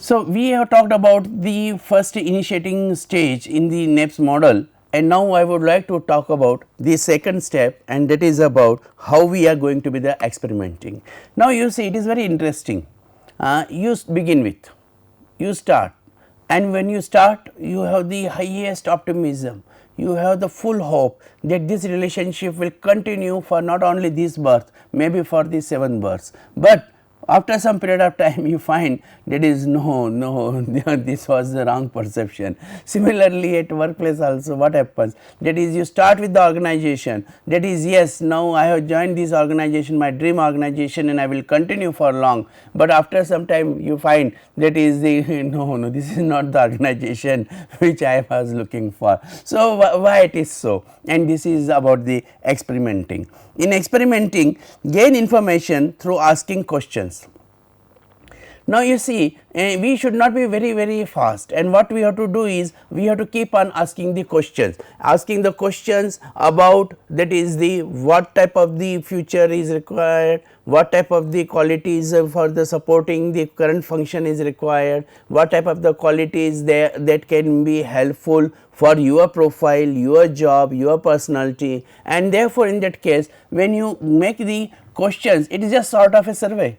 So, we have talked about the first initiating stage in the Knapp's model, and now I would like to talk about the second step, and that is about how we are going to be the experimenting. Now, you see it is very interesting. You begin with, you start, and when you start you have the highest optimism, you have the full hope that this relationship will continue for not only this birth, maybe for the 7 births, but after some period of time you find that is no this was the wrong perception. Similarly, at workplace also what happens, that is you start with the organization, that is yes, now I have joined this organization, my dream organization, and I will continue for long, but after some time you find that is the no this is not the organization which I was looking for. So, why it is so, and this is about the experimenting. In experimenting, gain information through asking questions. Now, you see we should not be very fast, and what we have to do is we have to keep on asking the questions, about that is the what type of the future is required, what type of the qualities for the supporting the current function is required, what type of the qualities there that can be helpful for your profile, your job, your personality, and therefore, in that case when you make the questions, it is just sort of a survey,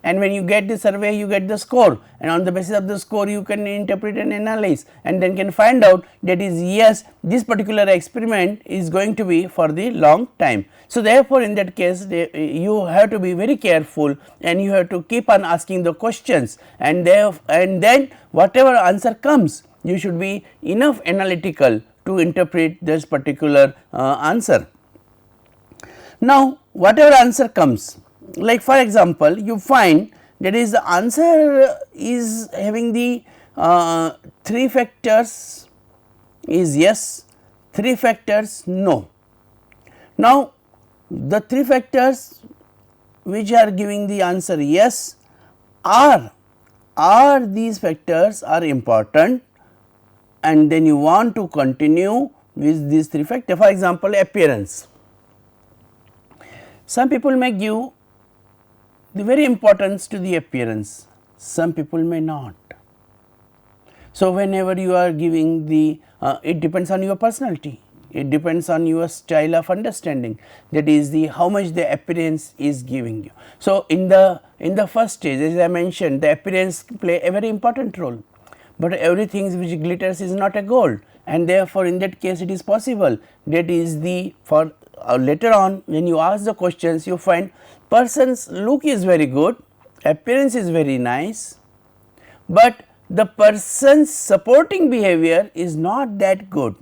and when you get the survey you get the score, and on the basis of the score you can interpret and analyze, and then can find out that is yes, this particular experiment is going to be for the long time. So, therefore, in that case you have to be very careful, and you have to keep on asking the questions, and then whatever answer comes, you should be enough analytical to interpret this particular answer. Now, whatever answer comes, like for example, you find that is the answer is having the 3 factors is yes, 3 factors no. Now, the 3 factors which are giving the answer yes are these factors are important, and then you want to continue with these 3 factors. For example, appearance. Some people may give the very importance to the appearance, some people may not. So, whenever you are giving the it depends on your personality, it depends on your style of understanding, that is the how much the appearance is giving you. So, in the first stage, as I mentioned, the appearance play a very important role, but everything which glitters is not a gold, and therefore, in that case it is possible that is the for later on when you ask the questions you find person's look is very good, appearance is very nice, but the person's supporting behavior is not that good.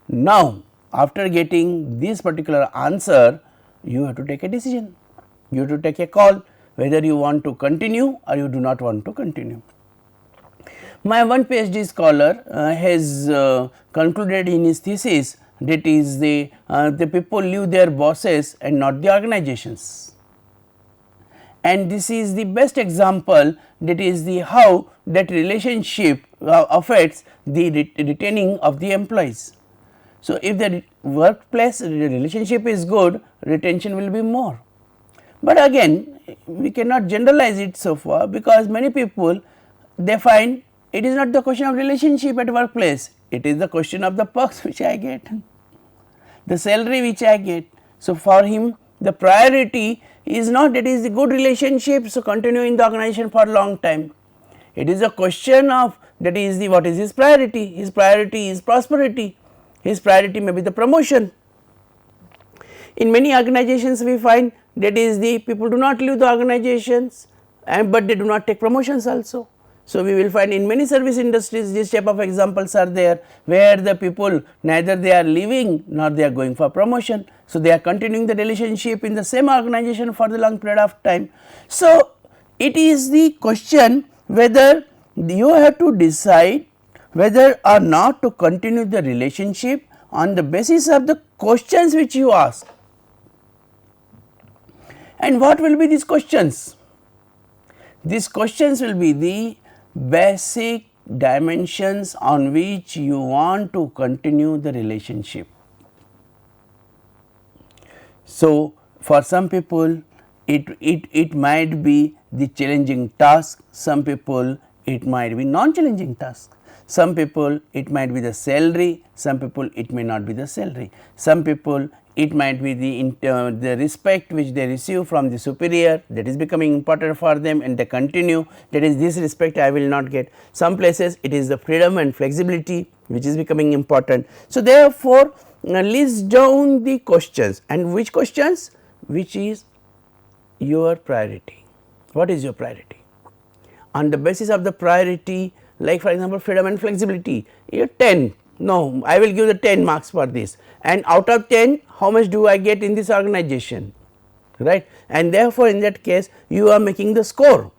Now, after getting this particular answer, you have to take a decision, you have to take a call whether you want to continue or you do not want to continue. My one PhD scholar has concluded in his thesis that is the people leave their bosses and not the organizations, and this is the best example, that is the how that relationship affects the retaining of the employees. So, if the workplace relationship is good, retention will be more, but again we cannot generalize it so far, because many people they find it is not the question of relationship at workplace, it is the question of the perks which I get, the salary which I get. So, for him the priority is not that is the good relationship, so continue in the organization for a long time. It is a question of that is the what is his priority is prosperity, his priority may be the promotion. In many organizations we find that is the people do not leave the organizations, but they do not take promotions also. So, we will find in many service industries this type of examples are there, where the people neither they are leaving nor they are going for promotion. So, they are continuing the relationship in the same organization for the long period of time. So, it is the question whether you have to decide whether or not to continue the relationship on the basis of the questions which you ask. And what will be these questions? These questions will be the basic dimensions on which you want to continue the relationship. So, for some people it might be the challenging task, some people it might be non-challenging task, some people it might be the salary, some people it may not be the salary, some people it might be the respect which they receive from the superior, that is becoming important for them and they continue, that is this respect I will not get. Some places it is the freedom and flexibility which is becoming important. So, therefore, list down the questions, and which questions, which is your priority, what is your priority. On the basis of the priority, like for example, freedom and flexibility, you 10, no, I will give the 10 marks for this, and out of 10 how much do I get in this organization, right. And therefore, in that case you are making the score,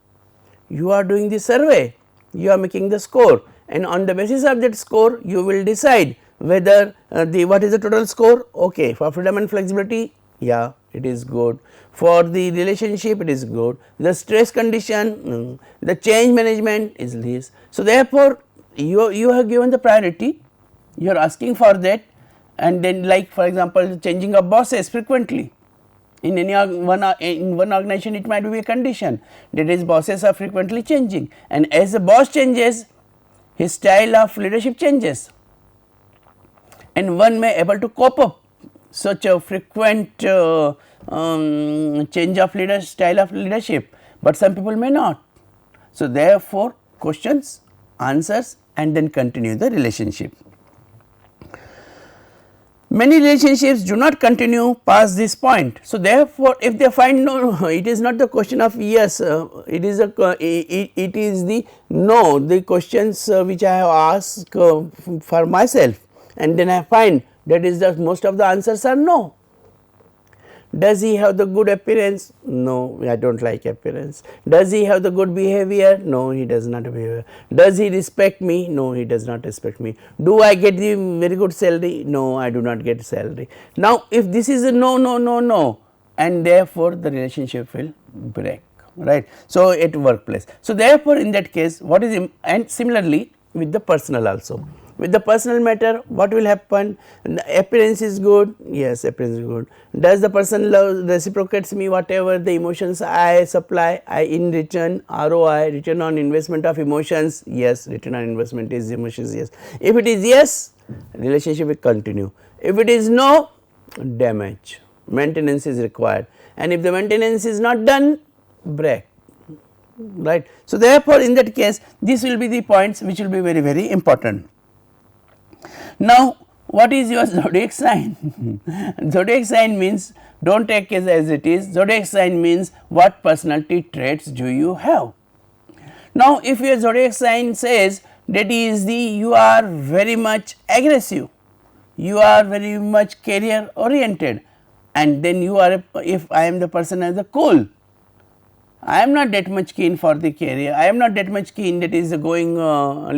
you are doing the survey, you are making the score, and on the basis of that score you will decide whether what is the total score. Okay, for freedom and flexibility, yeah, it is good, for the relationship it is good, the stress condition, the change management is this. So, therefore, you have given the priority, you are asking for that, and then like for example, the changing of bosses frequently in any one organization, it might be a condition, that is bosses are frequently changing, and as the boss changes his style of leadership changes, and one may able to cope up such a frequent change of style of leadership, but some people may not. So, therefore, questions, answers, and then continue the relationship. Many relationships do not continue past this point. So, therefore, if they find no, it is not the question of yes, it is it is the no, the questions which I have asked for myself, and then I find that is that most of the answers are no. Does he have the good appearance? No, I do not like appearance. Does he have the good behavior? No, he does not behavior. Does he respect me? No, he does not respect me. Do I get the very good salary? No, I do not get salary. Now, if this is a no, no, no, no, and therefore, the relationship will break, right. So, at workplace. So, therefore, in that case what is and similarly with the personal also. With the personal matter, what will happen? The appearance is good, yes, appearance is good. Does the person reciprocates me whatever the emotions I supply, I in return ROI, return on investment of emotions, yes, return on investment is emotions, yes. If it is yes, relationship will continue. If it is no, damage, maintenance is required, and if the maintenance is not done, break, right. So, therefore, in that case this will be the points which will be very, very important. Now, what is your zodiac sign? Zodiac sign means do not take it as it is, zodiac sign means what personality traits do you have. Now, if your zodiac sign says that is the you are very much aggressive, you are very much career oriented, and then you are if I am the person as a cool, I am not that much keen for the career, I am not that much keen that is going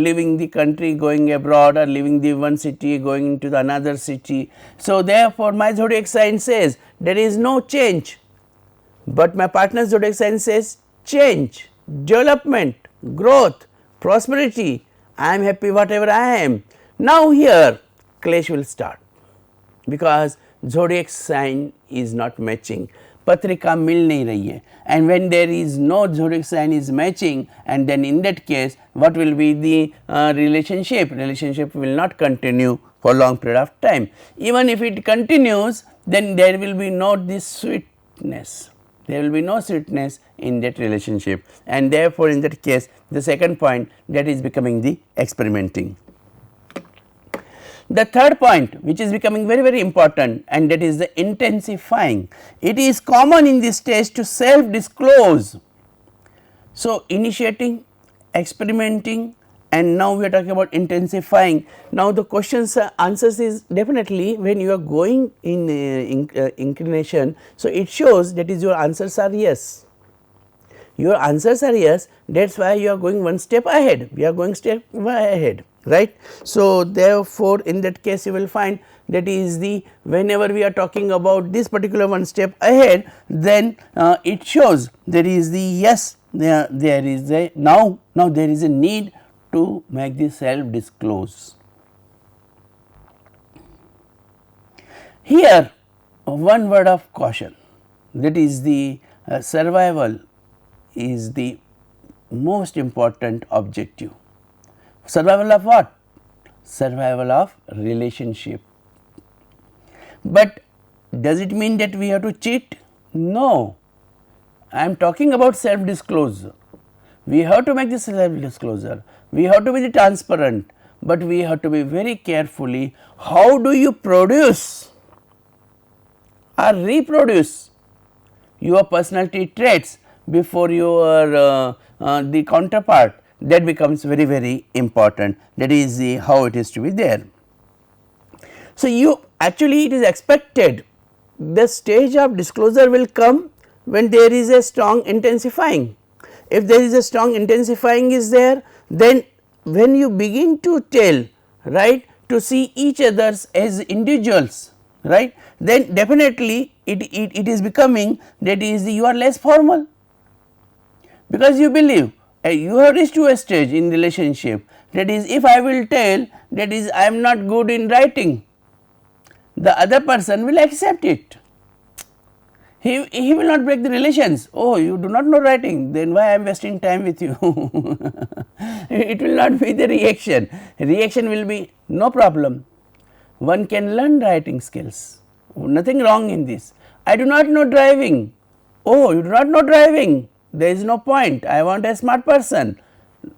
leaving the country, going abroad, or leaving the one city, going into the another city. So, therefore, my zodiac sign says there is no change, but my partner's zodiac sign says change, development, growth, prosperity, I am happy whatever I am. Now, here clash will start because zodiac sign is not matching, पत्रिका मिल नहीं रही है, and when there is no zodiac sign is matching, and then in that case what will be the relationship will not continue for long period of time. Even if it continues, then there will be no this sweetness, there will be no sweetness in that relationship, and therefore, in that case the second point, that is becoming the experimenting. The third point which is becoming very, very important, and that is the intensifying. It is common in this stage to self disclose. So, initiating, experimenting, and now we are talking about intensifying. Now, the questions answers is definitely when you are going in inclination. So, it shows that is your answers are yes. Your answers are yes, that is why you are going one step ahead, we are going step ahead, right. So, therefore, in that case you will find that is the whenever we are talking about this particular one step ahead, then it shows there is the yes, there is a now there is a need to make the self disclose. Here one word of caution, that is the survival is the most important objective. Survival of what? Survival of relationship. But does it mean that we have to cheat? No. I am talking about self disclosure. We have to make this self disclosure. We have to be transparent, but we have to be very carefully. How do you produce or reproduce your personality traits before your the counterpart? That becomes very, very important. That is how it is to be there. So, you actually it is expected the stage of disclosure will come when there is a strong intensifying. If there is a strong intensifying is there, then when you begin to tell, right, to see each others as individuals, right, then definitely it is becoming that is you are less formal, because you believe you have reached to a stage in relationship, that is if I will tell that is I am not good in writing, the other person will accept it. He will not break the relations. Oh, you do not know writing, then why I am wasting time with you? It will not be the reaction. Reaction will be no problem. One can learn writing skills. Nothing wrong in this. I do not know driving. Oh, you do not know driving. There is no point. I want a smart person.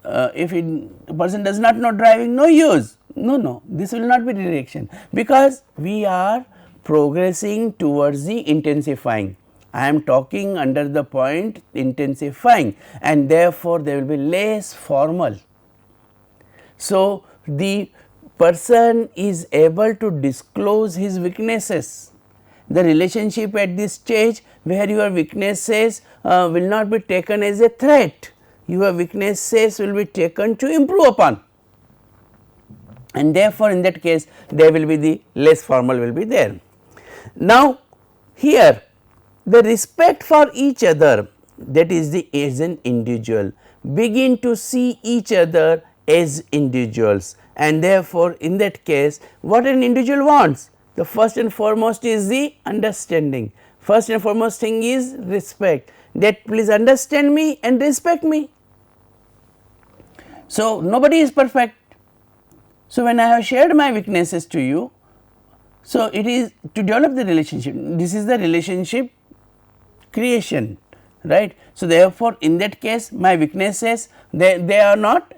If a person does not know driving, no use. No, this will not be the reaction, because we are progressing towards the intensifying. I am talking under the point intensifying, and therefore, there will be less formal. So, the person is able to disclose his weaknesses. The relationship at this stage where your weaknesses will not be taken as a threat, your weaknesses will be taken to improve upon, and therefore, in that case there will be the less formal will be there. Now, here the respect for each other, that is the as an individual, begin to see each other as individuals, and therefore, in that case what an individual wants, the first and foremost is the understanding, first and foremost thing is respect, that please understand me and respect me. So, nobody is perfect. So, when I have shared my weaknesses to you, so it is to develop the relationship, this is the relationship creation, right. So, therefore, in that case my weaknesses they are not,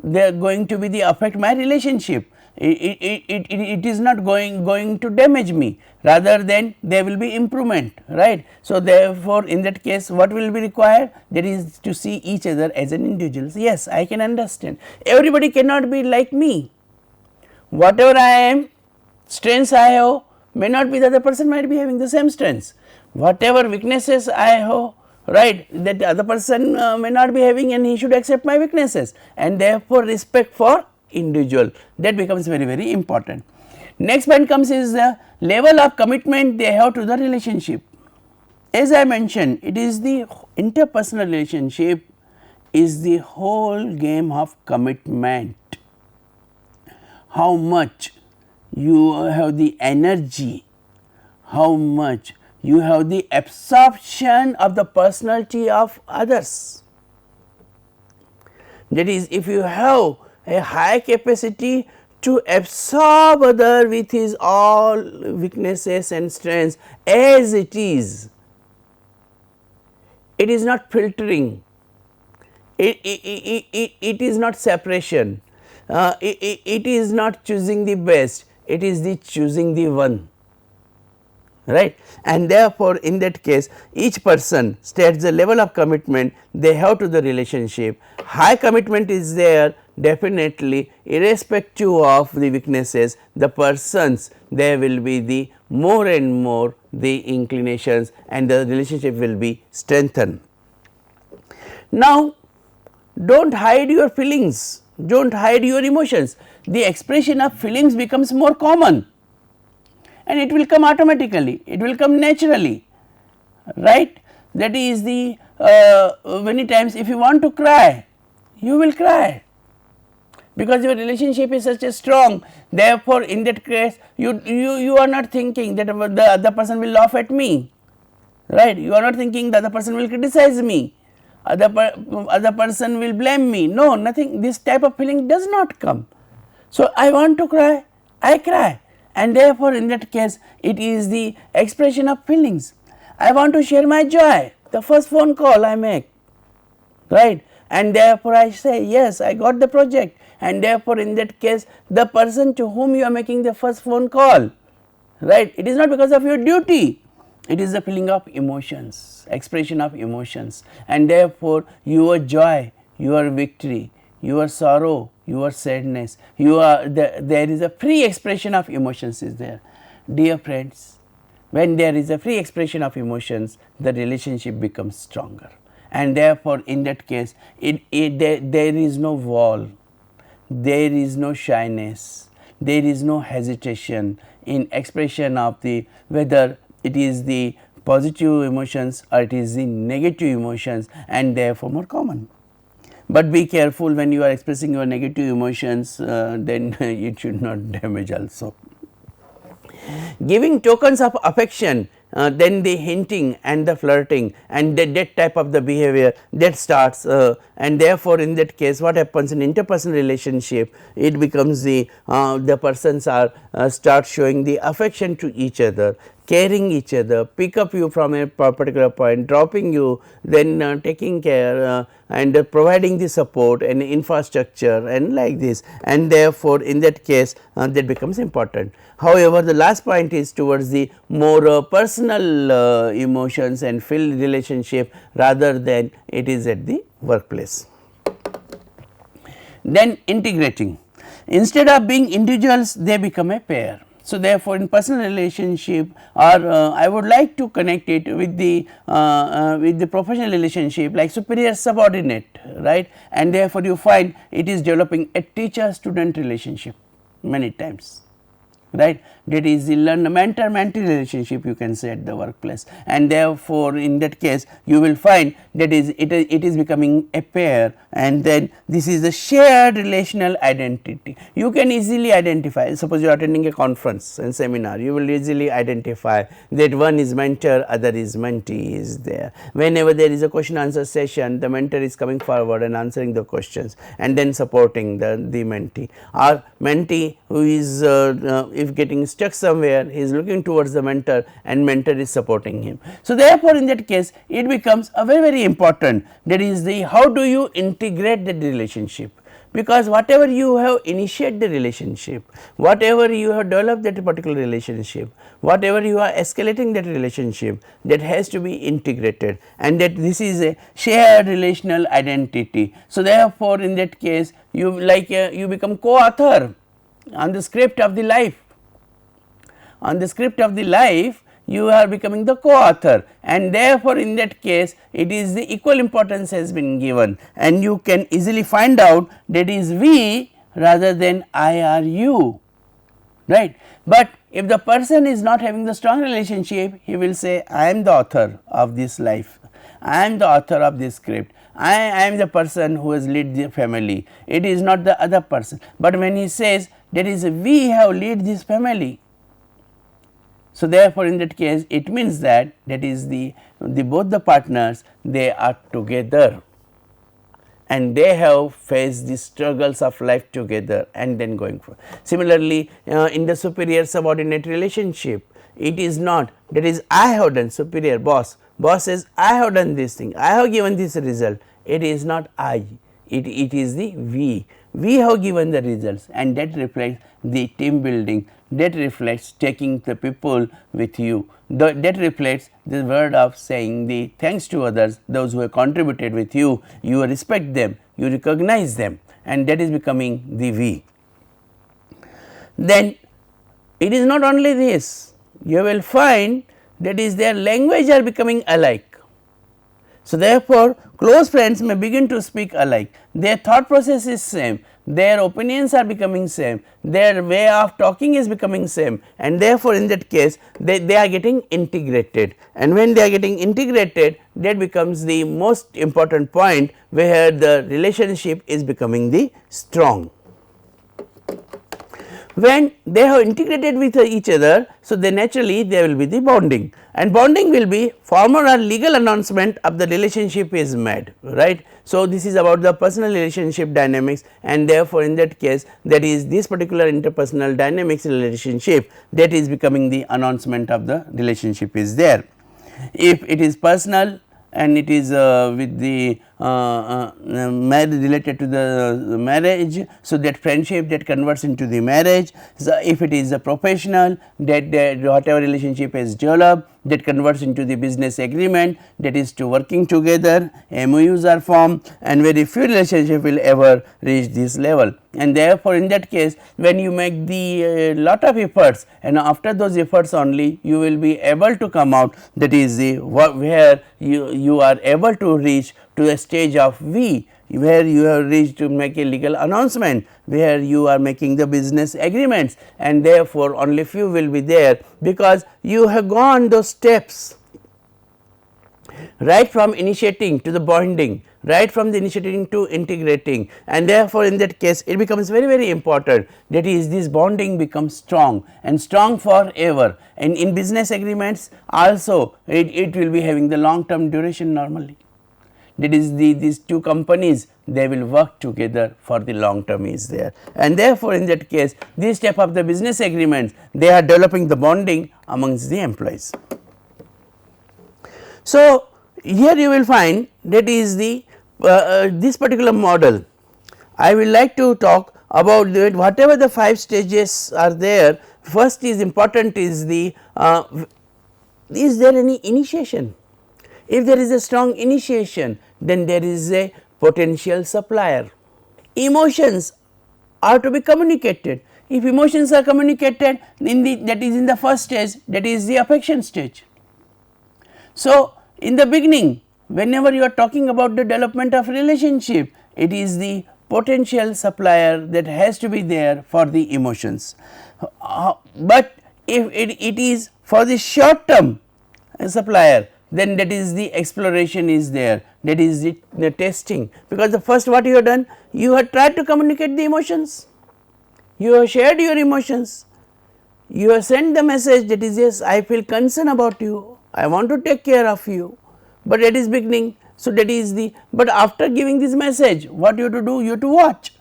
they are going to be the affect my relationship, it is not going to damage me, rather than there will be improvement, right. So, therefore, in that case what will be required, that is to see each other as an individual. Yes, I can understand, everybody cannot be like me, whatever I am, strengths I have may not be the other person might be having the same strengths, whatever weaknesses I have, right, that the other person may not be having, and he should accept my weaknesses, and therefore, respect for individual, that becomes very, very important. Next point comes is the level of commitment they have to the relationship. As I mentioned, it is the interpersonal relationship is the whole game of commitment. How much you have the energy, how much you have the absorption of the personality of others. That is, if you have a high capacity to absorb other with his all weaknesses and strengths as it is not filtering, it is not separation, it is not choosing the best, it is the choosing the one, right. And therefore, in that case each person states the level of commitment they have to the relationship. High commitment is there, definitely irrespective of the weaknesses, the persons there will be the more and more the inclinations, and the relationship will be strengthened. Now, do not hide your feelings, do not hide your emotions, the expression of feelings becomes more common, and it will come automatically, it will come naturally, right. That is the many times if you want to cry, you will cry, because your relationship is such a strong. Therefore, in that case you are not thinking that the other person will laugh at me, right? You are not thinking the other person will criticize me, other person will blame me. No, nothing, this type of feeling does not come. So, I want to cry, I cry, and therefore, in that case it is the expression of feelings. I want to share my joy, the first phone call I make, right, and therefore, I say yes, I got the project, and therefore, in that case the person to whom you are making the first phone call, right, it is not because of your duty, it is the feeling of emotions, expression of emotions, and therefore, your joy, your victory, your sorrow, your sadness, there is a free expression of emotions is there. Dear friends, when there is a free expression of emotions, the relationship becomes stronger, and therefore, in that case there is no wall, there is no shyness, there is no hesitation in expression of the whether it is the positive emotions or it is the negative emotions, and therefore more common. But be careful when you are expressing your negative emotions, then it should not damage also. Giving tokens of affection, then the hinting and the flirting and that type of the behavior that starts, and therefore, in that case what happens in interpersonal relationship, it becomes the persons are start showing the affection to each other, caring each other, pick up you from a particular point, dropping you, then taking care and providing the support and infrastructure and like this, and therefore, in that case that becomes important. However, the last point is towards the more personal emotions and feel relationship rather than it is at the workplace. Then integrating, instead of being individuals they become a pair. So, therefore, in personal relationship or I would like to connect it with the professional relationship like superior subordinate, right, and therefore, you find it is developing a teacher student relationship many times, right, that is the mentor mentee relationship you can say at the workplace, and therefore, in that case you will find that it is becoming a pair, and then this is a shared relational identity. You can easily identify, suppose you are attending a conference and seminar, you will easily identify that one is mentor, other is mentee is there. Whenever there is a question answer session, the mentor is coming forward and answering the questions and then supporting the mentee, or mentee who is if getting stuck somewhere, he is looking towards the mentor and mentor is supporting him. So, therefore, in that case it becomes a very important, that is the how do you integrate the relationship, because whatever you have initiated the relationship, whatever you have developed that particular relationship, whatever you are escalating that relationship, that has to be integrated, and that this is a shared relational identity. So, therefore, in that case you you become co-author on the script of the life. On the script of the life you are becoming the co-author, and therefore, in that case it is the equal importance has been given, and you can easily find out that is we rather than I or you, right. But if the person is not having the strong relationship, he will say I am the author of this life, I am the author of this script, I am the person who has led the family, it is not the other person. But when he says that is we have led this family, so therefore, in that case it means that is the both the partners, they are together and they have faced the struggles of life together and then going for. Similarly, in the superior subordinate relationship, it is not that is I have done, superior boss says I have done this thing, I have given this result, it is not I, it is the we have given the results, and that reflects the team building, that reflects taking the people with you, that reflects the word of saying the thanks to others, those who have contributed with you, you respect them, you recognize them, and that is becoming the we. Then it is not only this, you will find that is their language are becoming alike. So, therefore, close friends may begin to speak alike, their thought process is same, their opinions are becoming same, their way of talking is becoming same, and therefore, in that case they are getting integrated, and when they are getting integrated, that becomes the most important point where the relationship is becoming the strong. when they have integrated with each other, so then naturally there will be the bonding, and bonding will be formal or legal announcement of the relationship is made, right. So, this is about the personal relationship dynamics, and therefore, in that case that is this particular interpersonal dynamics relationship that is becoming the announcement of the relationship is there. If it is personal and it is with the marriage related to the marriage, so that friendship that converts into the marriage. So, if it is a professional, that whatever relationship is developed that converts into the business agreement, that is to working together, MOUs are formed, and very few relationship will ever reach this level. And therefore, in that case when you make the lot of efforts, and after those efforts only you will be able to come out, that is the where you are able to reach to a stage of V, where you have reached to make a legal announcement, where you are making the business agreements, and therefore, only few will be there, because you have gone those steps right from initiating to the bonding, right from the initiating to integrating, and therefore, in that case it becomes very important, that is this bonding becomes strong and strong forever, and in business agreements also it will be having the long term duration normally. That is these two companies, they will work together for the long term is there, and therefore, in that case this step of the business agreements, they are developing the bonding amongst the employees. So, here you will find that is the this particular model. I will like to talk about that whatever the 5 stages are there. First is important is the is there any initiation? If there is a strong initiation, then there is a potential supplier. Emotions are to be communicated. If emotions are communicated in the, that is in the first stage, that is the affection stage. So, in the beginning, whenever you are talking about the development of relationship, it is the potential supplier that has to be there for the emotions. But if it is for the short term supplier, then that is the exploration is there, that is the testing, because the first what you have done, you have tried to communicate the emotions, you have shared your emotions, you have sent the message that is yes, I feel concern about you, I want to take care of you, but that is beginning. So, that is the, but after giving this message what you have to do, you have to watch,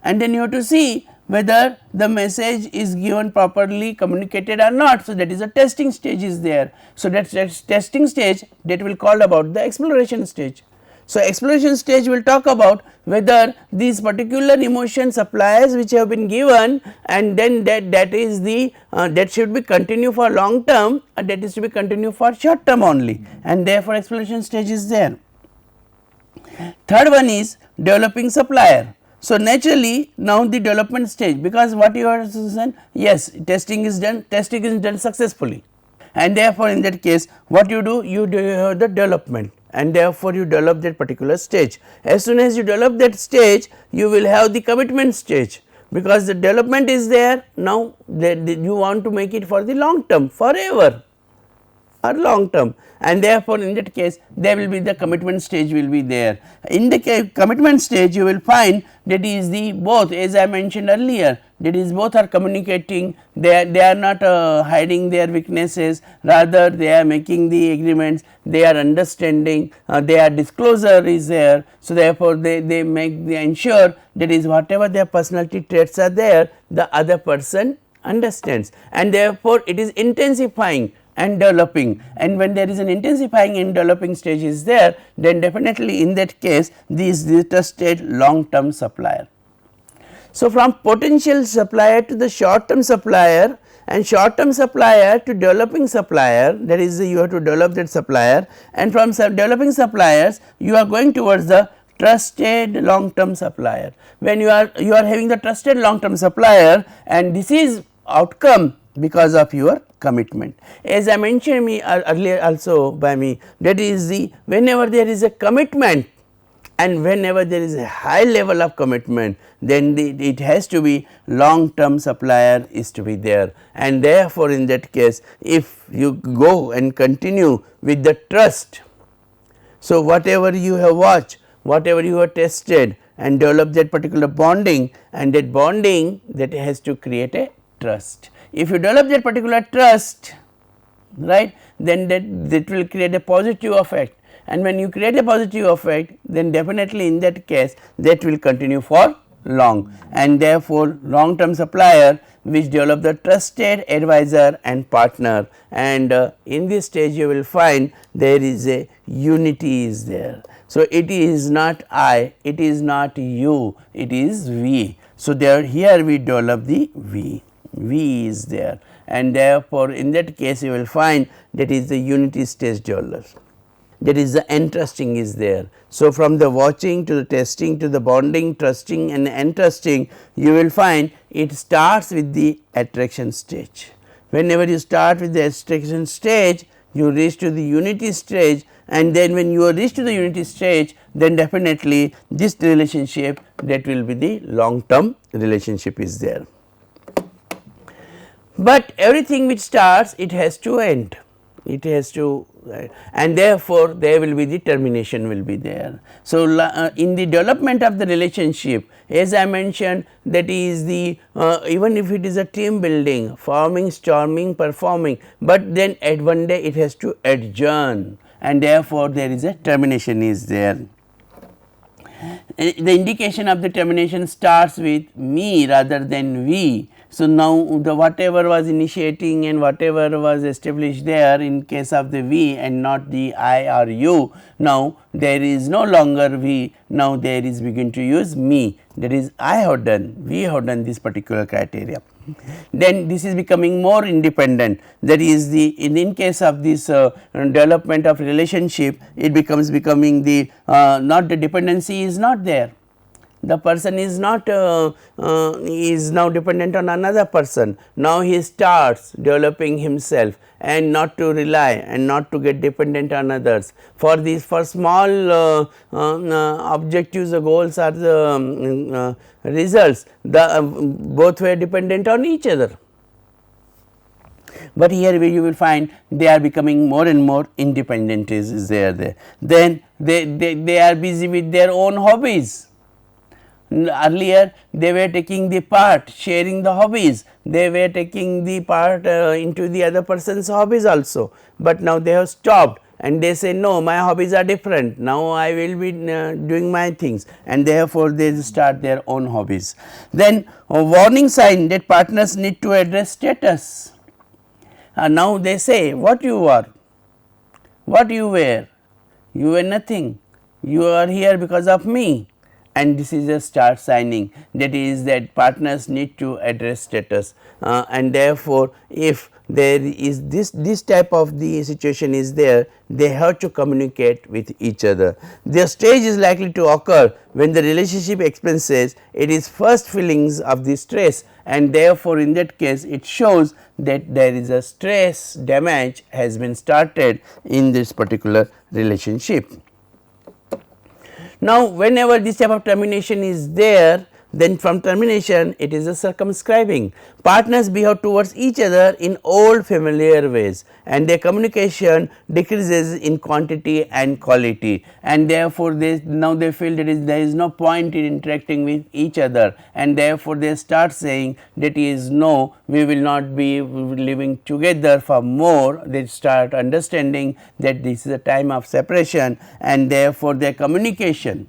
and then you have to see whether the message is given properly communicated or not. So, that is a testing stage is there. So, that testing stage that will call about the exploration stage. So, exploration stage will talk about whether these particular emotion suppliers which have been given, and then that is the that should be continue for long term, and that is to be continue for short term only, and therefore, exploration stage is there. Third one is developing supplier. So, naturally now the development stage, because what you are saying, yes, testing is done successfully, and therefore, in that case what you do, you have the development, and therefore, you develop that particular stage. As soon as you develop that stage, you will have the commitment stage, because the development is there. Now, you want to make it for the long term, forever or long term, and therefore, in that case there will be the commitment stage will be there. In the commitment stage, you will find that is the both, as I mentioned earlier, that is both are communicating, they are not hiding their weaknesses, rather they are making the agreements, they are understanding, their disclosure is there. So, therefore, they make they ensure that is whatever their personality traits are there, the other person understands, and therefore, it is intensifying and developing, and when there is an intensifying and developing stage is there, then definitely in that case this is the trusted long term supplier. So, from potential supplier to the short term supplier, and short term supplier to developing supplier, that is you have to develop that supplier, and from developing suppliers you are going towards the trusted long term supplier. When you are having the trusted long term supplier, and this is outcome because of your commitment. As I mentioned earlier also by me, that is the whenever there is a commitment and whenever there is a high level of commitment, then it has to be long term supplier is to be there, and therefore, in that case if you go and continue with the trust. So, whatever you have watched, whatever you have tested, and develop that particular bonding, and that bonding that has to create a trust. If you develop that particular trust, right, then that will create a positive effect, and when you create a positive effect, then definitely in that case that will continue for long, and therefore long term supplier which develop the trusted advisor and partner, and in this stage you will find there is a unity is there. So, it is not I, it is not you, it is we. So, there here we develop the we is there, and therefore, in that case you will find that is the unity stage developed, that is the entrusting is there. So, from the watching to the testing to the bonding, trusting and entrusting, you will find it starts with the attraction stage. Whenever you start with the attraction stage, you reach to the unity stage, and then when you reach to the unity stage, then definitely this relationship that will be the long term relationship is there. But everything which starts, it has to end, it has to, and therefore, there will be the termination will be there. So, in the development of the relationship, as I mentioned, that is the even if it is a team building, forming, storming, performing, but then at one day it has to adjourn, and therefore, there is a termination is there. The indication of the termination starts with me rather than we. So, now the whatever was initiating and whatever was established there in case of the we and not the I or you, now there is no longer we, now there is begin to use me, that is I have done, we have done this particular criteria. Then this is becoming more independent, that is the in case of this development of relationship, it becomes becoming the not the dependency is not there. The person is not is now dependent on another person. Now he starts developing himself and not to rely and not to get dependent on others. For these, for small objectives, the goals or the results, the both were dependent on each other. But here you will find they are becoming more and more independent is there. Then they are busy with their own hobbies. Earlier they were taking the part, sharing the hobbies, they were taking the part into the other person's hobbies also, but now they have stopped and they say no, my hobbies are different, now I will be doing my things, and therefore they start their own hobbies. Then a warning sign that partners need to address status. Now they say what you are, what you were nothing, you are here because of me. And this is a start signing, that is that partners need to address status, and therefore, if there is this type of the situation is there, they have to communicate with each other. Their stage is likely to occur when the relationship experiences it is first feelings of the stress, and therefore, in that case it shows that there is a stress damage has been started in this particular relationship. Now, whenever this type of termination is there, then from termination it is a circumscribing. Partners behave towards each other in old familiar ways, and their communication decreases in quantity and quality, and therefore, now they feel that there is no point in interacting with each other, and therefore, they start saying that is no, we will not be living together for more. They start understanding that this is a time of separation, and therefore, their communication,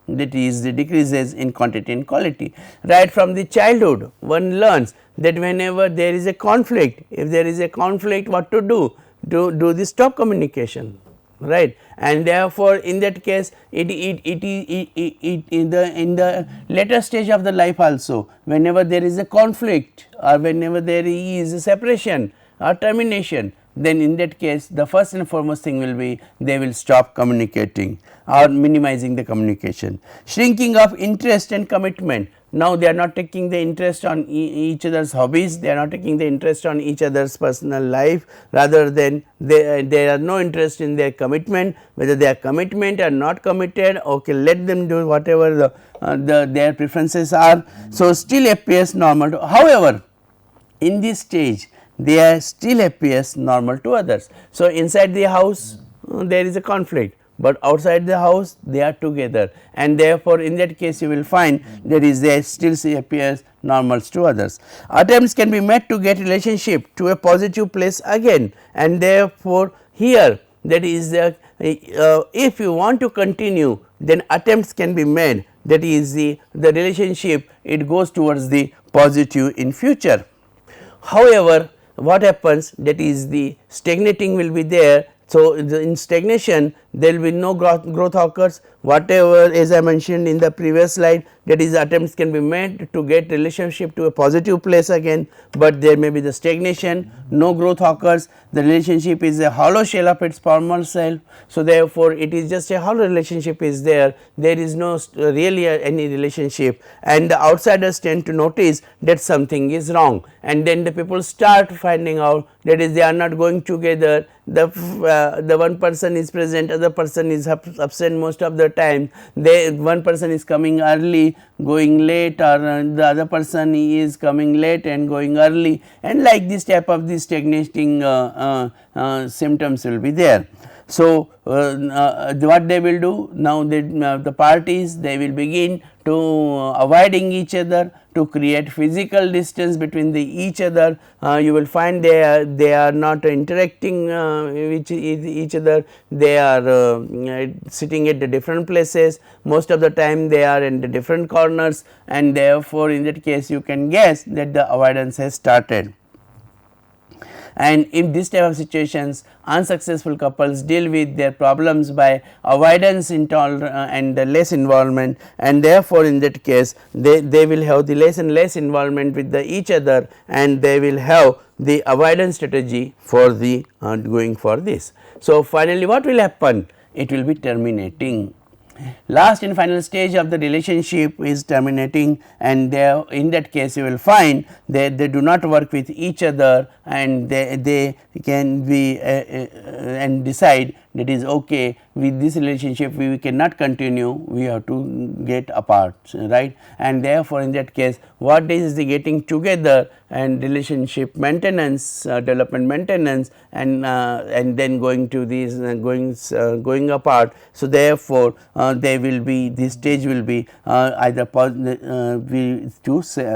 that is the decreases in quantity and quality. Right from the childhood, one learns that whenever there is a conflict, if there is a conflict, what to do the stop communication, right, and therefore, in that case it in the later stage of the life also, whenever there is a conflict or whenever there is a separation or termination, then in that case the first and foremost thing will be they will stop communicating or minimizing the communication. Shrinking of interest and commitment. Now, they are not taking the interest on each other's hobbies, they are not taking the interest on each other's personal life, rather than they are no interest in their commitment, whether they are commitment or not committed, okay, let them do whatever their preferences are. So, still appears normal. However, in this stage they are still appears normal to others. So, inside the house there is a conflict, but outside the house they are together, and therefore, in that case you will find there still appears normals to others. Attempts can be made to get relationship to a positive place again, and therefore, here that is the if you want to continue, then attempts can be made, that is the relationship, it goes towards the positive in future. However, what happens, that is the stagnating will be there. So, in stagnation there will be no growth occurs, whatever as I mentioned in the previous slide, that is attempts can be made to get relationship to a positive place again, but there may be the stagnation, no growth occurs, the relationship is a hollow shell of its former self. So, therefore, it is just a hollow relationship is there is no really any relationship, and the outsiders tend to notice that something is wrong, and then the people start finding out that is they are not going together, the one person is present, other person is absent most of the time, one person is coming early going late, or the other person is coming late and going early, and like this type of this stagnating symptoms will be there. So, what they will do now, the parties they will begin to avoiding each other, to create physical distance between each other. You will find they are not interacting with each other, they are sitting at the different places, most of the time they are in the different corners, and therefore, in that case you can guess that the avoidance has started. And in this type of situations, unsuccessful couples deal with their problems by avoidance and less involvement, and therefore, in that case they will have the less and less involvement with each other, and they will have the avoidance strategy for the going for this. So, finally, what will happen? It will be terminating. Last and final stage of the relationship is terminating, and there in that case you will find that they do not work with each other, and they can be and decide that is okay, with this relationship we cannot continue, we have to get apart, right. And therefore, in that case what is the getting together and relationship maintenance, development maintenance, and then going to these going apart. So, therefore, they will be this stage will be either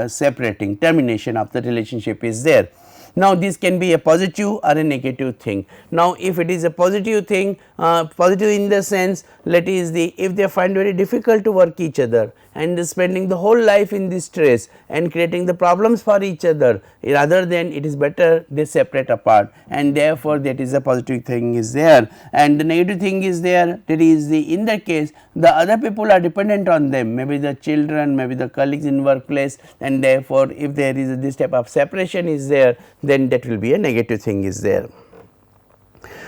separating, termination of the relationship is there. Now, this can be a positive or a negative thing. Now, if it is a positive thing, positive in the sense, let is if they find very difficult to work each other and spending the whole life in this stress and creating the problems for each other, rather than it is better they separate apart, and therefore, that is a positive thing is there. And the negative thing is there, that is in that case the other people are dependent on them, maybe the children, maybe the colleagues in workplace, and therefore, if there is this type of separation is there, then that will be a negative thing is there.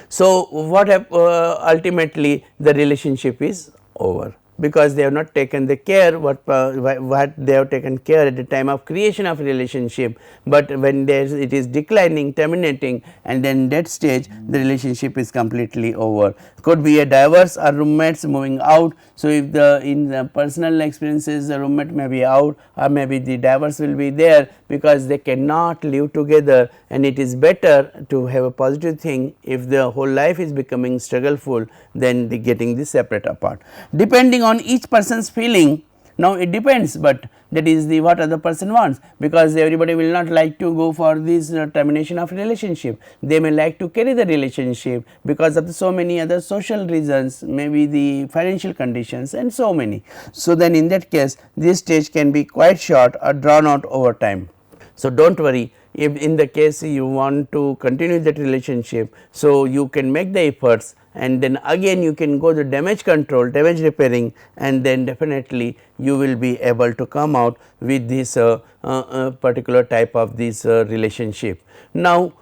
So, what ultimately the relationship is over, because they have not taken the care what they have taken care at the time of creation of relationship, but when it is declining, terminating, and then that stage the relationship is completely over. Could be a divorce or roommates moving out. So, if in the personal experiences the roommate may be out, or maybe the divorce will be there because they cannot live together, and it is better to have a positive thing if the whole life is becoming struggleful than getting this separate apart. Depending on each person's feeling, now it depends, but that is what other person wants, because everybody will not like to go for this termination of relationship. They may like to carry the relationship because of so many other social reasons, maybe the financial conditions and so many. So, then in that case this stage can be quite short or drawn out over time. So, do not worry if in the case you want to continue that relationship. So, you can make the efforts, and then again you can go to damage control, damage repairing, and then definitely you will be able to come out with this particular type of this relationship. Now,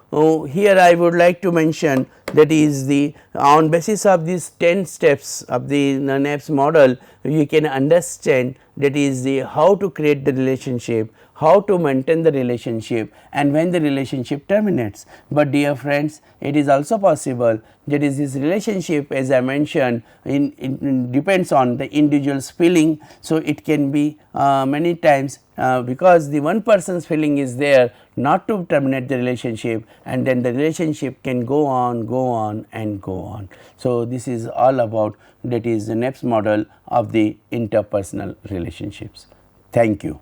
here I would like to mention that is on basis of these 10 steps of the Knapp's model, you can understand that is how to create the relationship, how to maintain the relationship and when the relationship terminates. But dear friends, it is also possible that is this relationship, as I mentioned, depends on the individual's feeling. So, it can be many times because the one person's feeling is there not to terminate the relationship, and then the relationship can go on and go on. So, this is all about, that is the Knapp's model of the interpersonal relationships. Thank you.